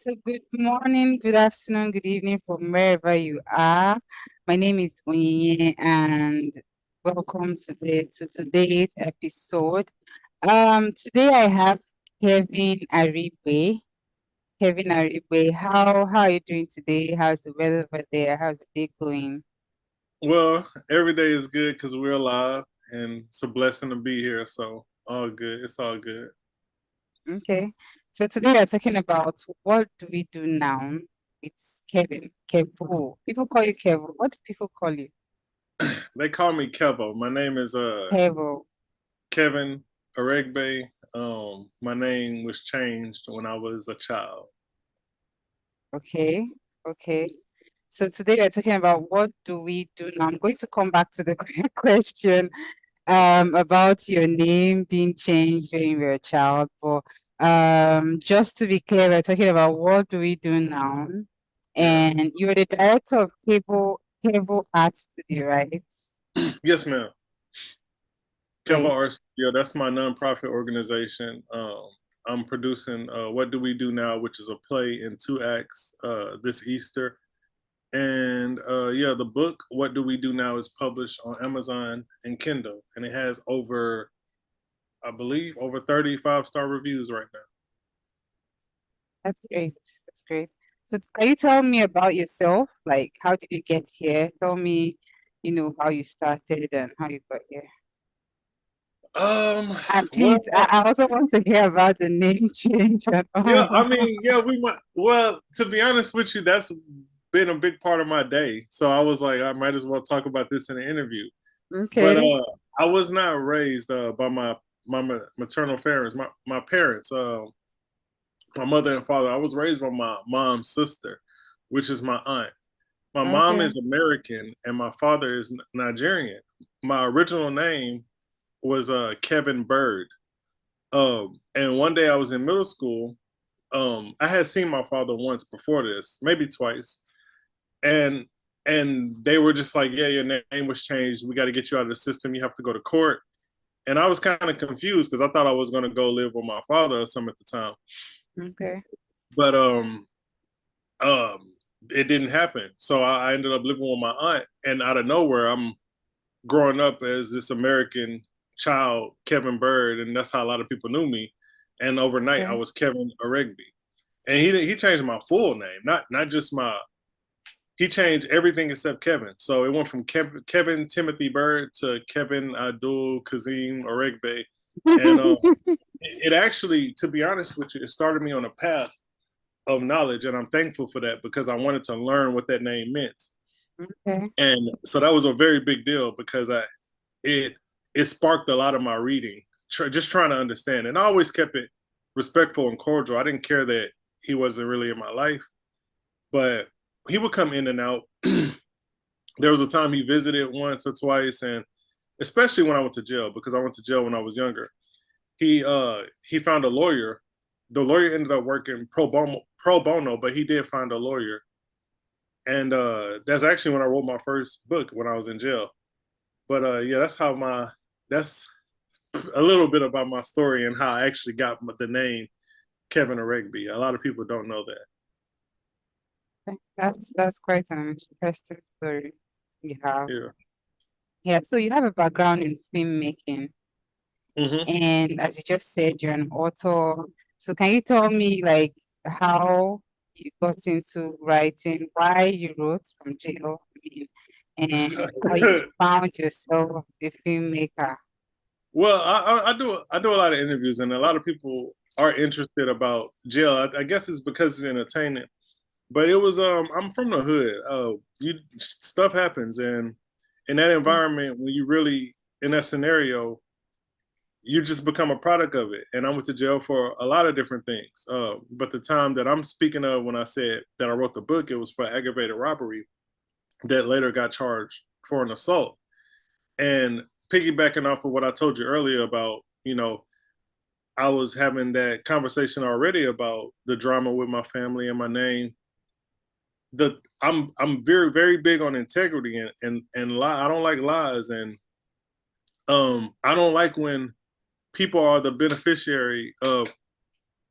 So good morning, good afternoon, good evening from wherever you are. My name is Onye and welcome to today's episode. Today I have Kevin Aribe. Kevin Aribe, how are you doing today? How's the weather over there? How's the day going? Well, every day is good because we're alive, and it's a blessing to be here. So all good. It's all good. Okay. So today we're talking about what do we do now? It's Kevin, Kevo. People call you Kevo. What do people call you? They call me Kevo. My name is Kevo. Kevin Aregbe. My name was changed when I was a child. Okay, okay. So today we're talking about what do we do now. I'm going to come back to the question about your name being changed when you were a child. But just to be clear, we're talking about what do we do now. Yeah. And you're the director of Cable Art Studio, right? Yes, ma'am. Kevo Great. Art Studio. That's my nonprofit organization. I'm producing What Do We Do Now, which is a play in two acts this Easter. And yeah, the book What Do We Do Now is published on Amazon and Kindle, and it has I believe, over 35-star reviews right now. That's great. That's great. So can you tell me about yourself? Like, how did you get here? Tell me, how you started and how you got here. Um, And well, please, I also want to hear about the name change and yeah, all. I mean, yeah, we might. Well, to be honest with you, that's been a big part of my day. So I was like, I might as well talk about this in an interview. But Okay. I was not raised by my maternal parents, my parents, my mother and father. I was raised by my mom's sister, which is my aunt. My mom Okay. is American and my father is Nigerian. My original name was Kevin Bird. And one day I was in middle school. I had seen my father once before this, maybe twice, and they were just like, "Yeah, your name was changed. We got to get you out of the system. You have to go to court." And I was kind of confused because I thought I was going to go live with my father or something at the time, Okay. but um, it didn't happen. So I ended up living with my aunt, and out of nowhere, I'm growing up as this American child, Kevin Bird, and that's how a lot of people knew me. And overnight, I Okay. was Kevin Aregbe, and he changed my full name, not just my. He changed everything except Kevin. So it went from Kevin Timothy Bird to Kevin Abdul Kazim Aregbe, and it actually, to be honest with you, it started me on a path of knowledge, and I'm thankful for that because I wanted to learn what that name meant. Okay. And so that was a very big deal because it it sparked a lot of my reading, just trying to understand. And I always kept it respectful and cordial. I didn't care that he wasn't really in my life, but he would come in and out. There was a time he visited once or twice, and especially when I went to jail, because I went to jail when I was younger. He found a lawyer. The lawyer ended up working pro bono, but he did find a lawyer, and that's actually when I wrote my first book when I was in jail. But yeah, that's a little bit about my story and how I actually got the name Kevin Aregbe. A lot of people don't know that. That's quite an interesting story you have. Yeah. Yeah, so you have a background in filmmaking, Hmm. and as you just said, you're an author. So can you tell me like how you got into writing, why you wrote from jail, and how you found yourself a filmmaker? Well, I do a lot of interviews, and a lot of people are interested about jail. I guess it's because it's entertainment, but it was I'm from the hood. You stuff happens, and in that environment, when you really in that scenario, you just become a product of it. And I went to jail for a lot of different things. But the time that I'm speaking of when I said that I wrote the book, it was for aggravated robbery that later got charged for an assault. And piggybacking off of what I told you earlier about, I was having that conversation already about the drama with my family and my name. I'm very very big on integrity and lie. I don't like lies, and I don't like when people are the beneficiary of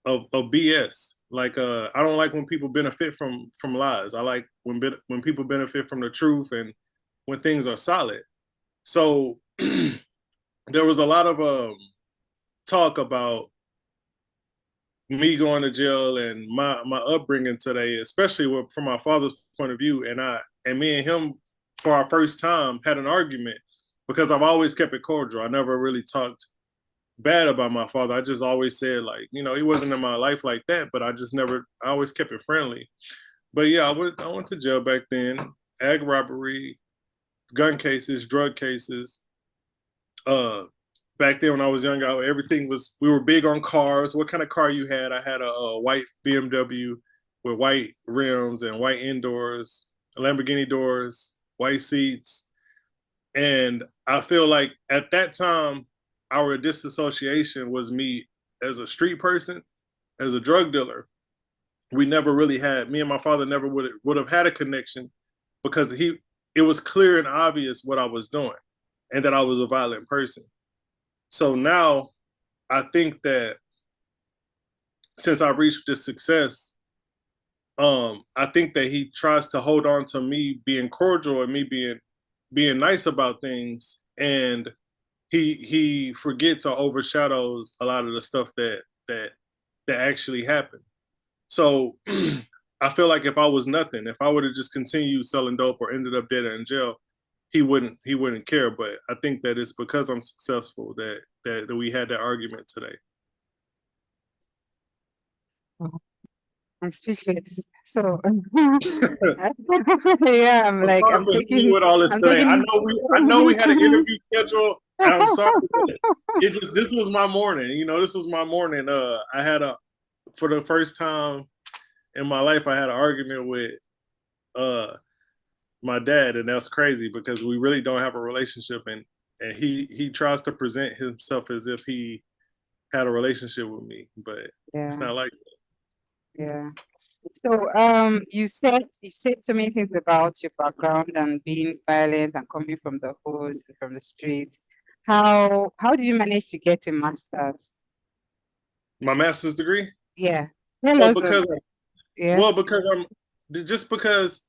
BS. Like I don't like when people benefit from lies. I like when people benefit from the truth and when things are solid. So there was a lot of talk about me going to jail and my upbringing today, especially from my father's point of view. And me and him for our first time had an argument because I've always kept it cordial. I never really talked bad about my father. I just always said, like, he wasn't in my life like that, but I always kept it friendly. But yeah, I went to jail back then. Ag robbery, gun cases, drug cases. Uh, Back then when I was young, we were big on cars. What kind of car you had? I had a white BMW with white rims and white indoors, Lamborghini doors, white seats. And I feel like at that time, our disassociation was me as a street person, as a drug dealer. We never really had, me and my father never would have had a connection because it was clear and obvious what I was doing and that I was a violent person. So now I think that since I reached this success, I think that he tries to hold on to me being cordial and me being nice about things, and he forgets or overshadows a lot of the stuff that that actually happened. So I feel like if I was nothing, if I would have just continued selling dope or ended up dead or in jail, he wouldn't care. But I think that it's because I'm successful that we had that argument today. Oh, I'm speechless. So, yeah, I'm I'm like, sorry for hitting you with all this I'm today. I taking. know we had an interview schedule, and I'm sorry that this was my morning. This was my morning. I had a for the first time in my life I had an argument with uh my dad, and that's crazy because we really don't have a relationship, and he tries to present himself as if he had a relationship with me, but it's Yeah, not like yeah. So, you said so many things about your background and being violent and coming from the hood, from the streets. How did you manage to get a master's? my master's degree. Yeah, tell Well, us. because Yeah. well because I'm just because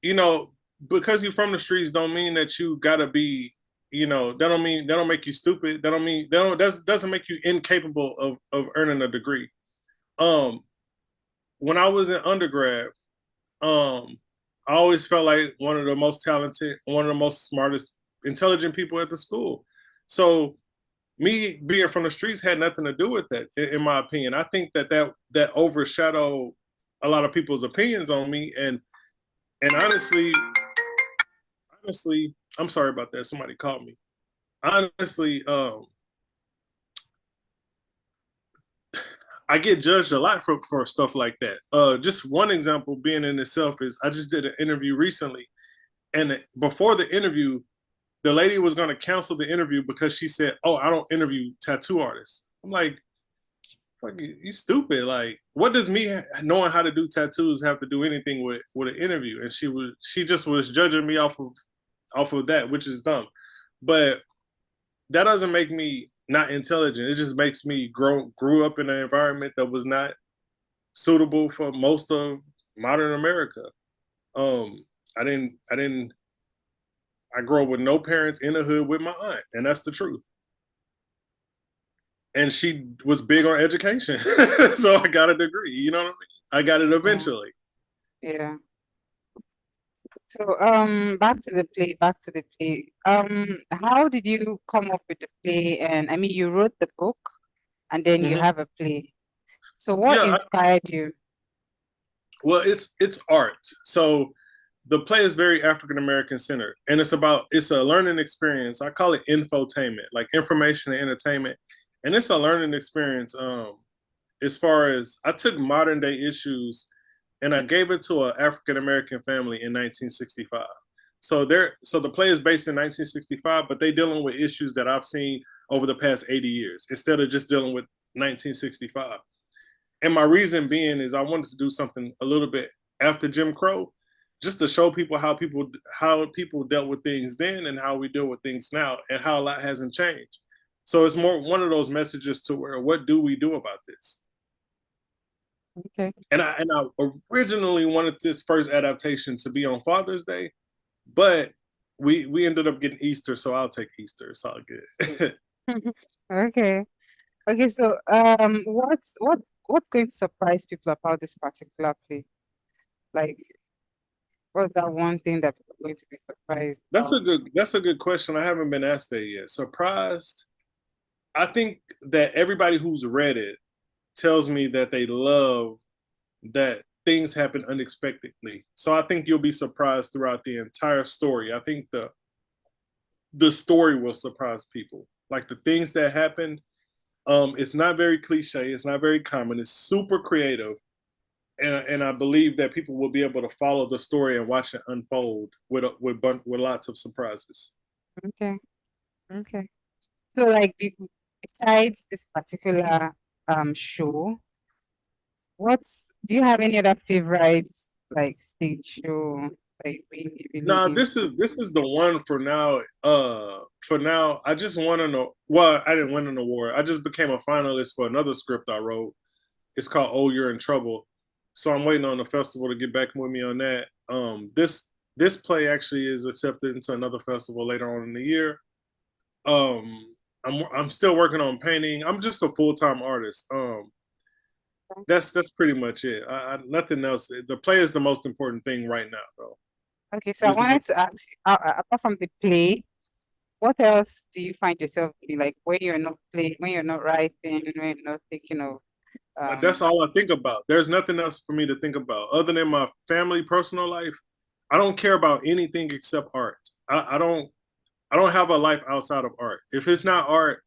you know, because you're from the streets don't mean that you gotta be, that don't make you stupid. That don't mean that don't that doesn't make you incapable of earning a degree. Um, when I was in undergrad, um, I always felt like one of the most talented, one of the most smartest, intelligent people at the school. So me being from the streets had nothing to do with that, in my opinion. I think that overshadowed a lot of people's opinions on me, and honestly, I'm sorry about that. Somebody called me. Honestly, I get judged a lot for stuff like that. Just one example being in itself is I just did an interview recently, and before the interview, the lady was going to cancel the interview because she said, "Oh, I don't interview tattoo artists." I'm like, "Fuck you stupid! Like, what does me knowing how to do tattoos have to do anything with an interview?" And she just was judging me off of that, which is dumb. But that doesn't make me not intelligent. It just makes me grew up in an environment that was not suitable for most of modern America. Um, I didn't I grew up with no parents in the hood with my aunt, and that's the truth. And she was big on education, so I got a degree. You know what I mean? I got it Yeah, eventually. yeah. So, back to the play, back to the play. How did you come up with the play? And I mean, you wrote the book and then you Mm-hmm. have a play. So, what Yeah, inspired you? well, it's art. So the play is very African American centered, and it's a learning experience. I call it infotainment, like information and entertainment, and it's a learning experience. As far as I took modern day issues and I gave it to an African American family in 1965. So the play is based in 1965, but they dealing with issues that I've seen over the past 80 years instead of just dealing with 1965. And my reason being is I wanted to do something a little bit after Jim Crow, just to show people how people dealt with things then and how we deal with things now and how a lot hasn't changed. So it's more one of those messages to where what do we do about this? Okay. And I originally wanted this first adaptation to be on Father's Day, but we ended up getting Easter, so I'll take Easter. It's all good. Okay. Okay. So, what's going to surprise people about this particular play? Like, what's that one thing that people are going to be surprised about? That's a good question. I haven't been asked that yet. Surprised? I think that everybody who's read it tells me that they love that things happen unexpectedly. So I think you'll be surprised throughout the entire story. I think the story will surprise people. Like the things that happened, it's not very cliche. It's not very common. It's super creative, and I believe that people will be able to follow the story and watch it unfold with lots of surprises. Okay. Okay. So, like, besides this particular show, do you have any other favorites like stage show that you really, really No, into? this is the one for now. For now, I just won an well, I didn't win an award. I just became a finalist for another script I wrote. It's called "Oh, You're in Trouble," so I'm waiting on the festival to get back with me on that. This play actually is accepted into another festival later on in the year. I'm still working on painting. I'm just a full time artist. That's pretty much it. Nothing else. The play is the most important thing right now, though. Okay, so I Is the wanted to ask you, apart from the play, what else do you find yourself doing? Like when you're not playing, when you're not writing, when you're not thinking of That's um all I think about. There's nothing else for me to think about other than my family, personal life. I don't care about anything except art. I don't have a life outside of art. If it's not art,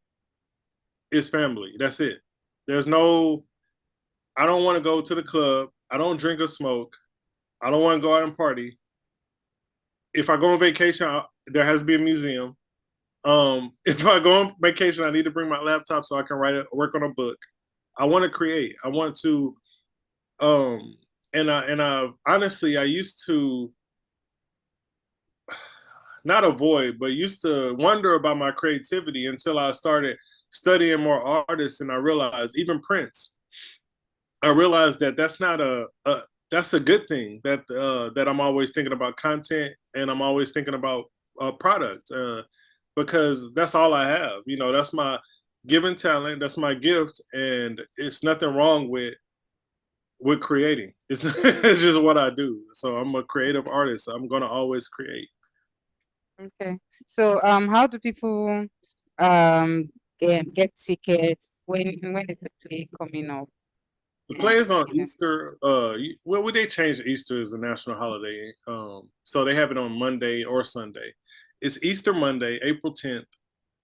it's family. That's it. There's no. I don't want to go to the club. I don't drink or smoke. I don't want to go out and party. If I go on vacation, there has to be a museum. If I go on vacation, I need to bring my laptop so I can work on a book. I want to create. I want to um and I honestly I used to not avoid but used to wonder about my creativity until I started studying more artists, and I realized even Prince, I realized that that's not a that's a good thing, that I'm always thinking about content and I'm always thinking about product, because that's all I have. That's my given talent, that's my gift, and it's nothing wrong with creating. It's just what I do. So I'm a creative artist. So I'm gonna always create. okay. So how do people um get tickets? When is the play coming up? The play And is on you know, Easter. Well, they changed Easter as a national holiday. So they have it on Monday or Sunday. It's Easter Monday, April 10th,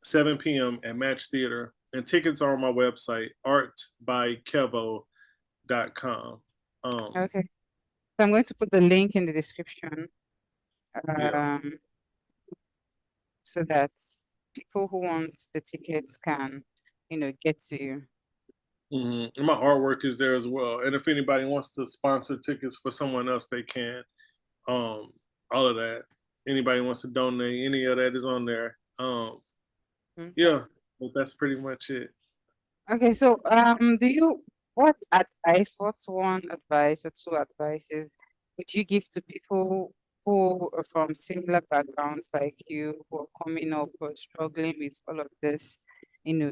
7 p.m. at Match Theater, and tickets are on my website, artbykevo.com. Um, okay. So I'm going to put the link in the description yeah. um so that people who want the tickets can, get to you. And my artwork is there as well. And if anybody wants to sponsor tickets for someone else, they can. Um, all of that. Anybody wants to donate, any of that is on there. Okay. Yeah, but that's pretty much it. Okay, so what's one advice or two advices would you give to people who are from similar backgrounds like you, who are coming up or struggling with all of this, you know,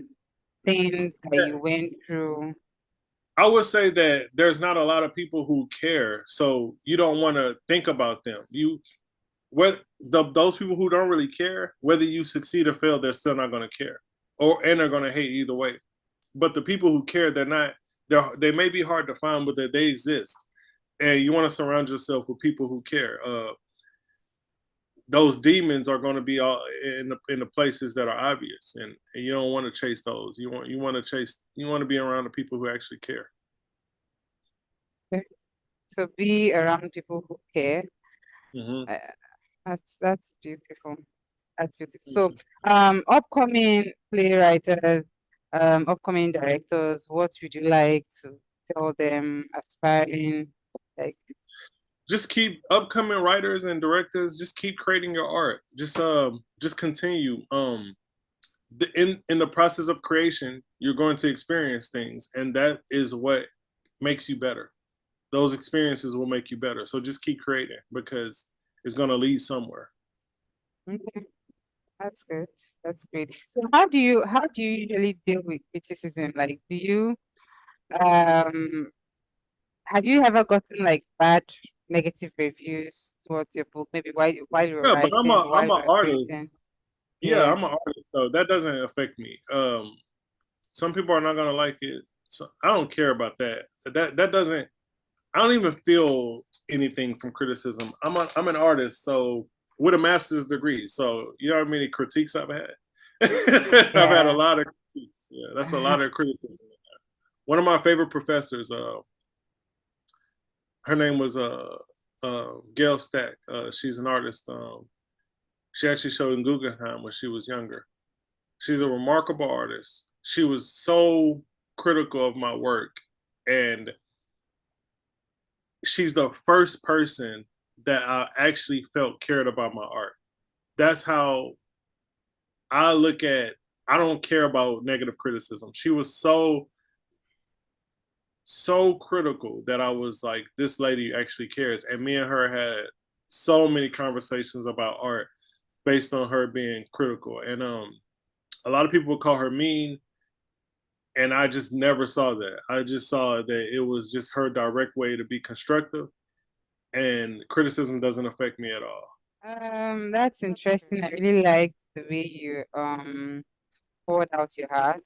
things that you went through? I would say that there's not a lot of people who care, so you don't want to think about them. Those people who don't really care, whether you succeed or fail, they're still not going to care, and they're going to hate either way. But the people who care, they may be hard to find, but they exist, and you want to surround yourself with people who care. Those demons are going to be all in the places that are obvious, and you don't want to chase those. You want to be around the people who actually care. Okay. So be around people who care. Mm-hmm. Uh, that's beautiful. That's beautiful. So, Mm-hmm. upcoming playwriters, upcoming directors, what would you like to tell them aspiring? Like, Just keep upcoming writers and directors. Just keep creating your art. Just continue. In the process of creation, you're going to experience things, and that is what makes you better. Those experiences will make you better. So just keep creating because it's going to lead somewhere. Okay, that's good. That's great. So how do you usually deal with criticism? Like, um have you ever gotten like bad negative reviews towards your book, maybe while you were Yeah, but writing or while I'm you an were creating? artist. Yeah, Yeah, I'm an artist, so that doesn't affect me. Some people are not gonna like it. So I don't care about that. That doesn't. I don't even feel anything from criticism. I'm an artist, so with a master's degree. So you know how many critiques I've had. I've had a yeah. lot of critiques. Yeah, that's a lot of criticism. One of my favorite professors, her name was Gail Stack. She's an artist. She actually showed in Guggenheim when she was younger. She's a remarkable artist. She was so critical of my work, and she's the first person that I actually felt cared about my art. That's how I look at. I don't care about negative criticism. She was so critical that I was like, this lady actually cares. And me and her had so many conversations about art based on her being critical. And a lot of people would call her mean, and I just never saw that. I just saw that it was just her direct way to be constructive, and criticism doesn't affect me at all. That's interesting. I really like the way you poured out your heart.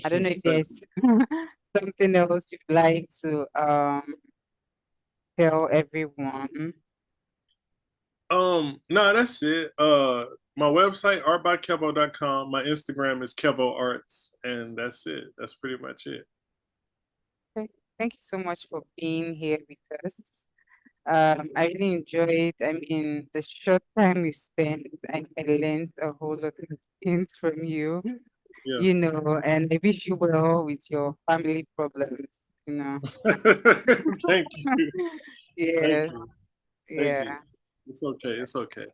I don't know if Thank there's something else you'd like to tell everyone. No, that's it. My website, artbykevo.com. My Instagram is Kevo Arts, and that's it. That's pretty much it. Okay. Thank you so much for being here with us. I really enjoyed, I mean, the short time we spent, I learned a whole lot of things from you, Yeah. you know, and I wish you well with your family problems, you know. Thank you. Thank Yeah, you. Thank you. yeah. It's okay. It's okay.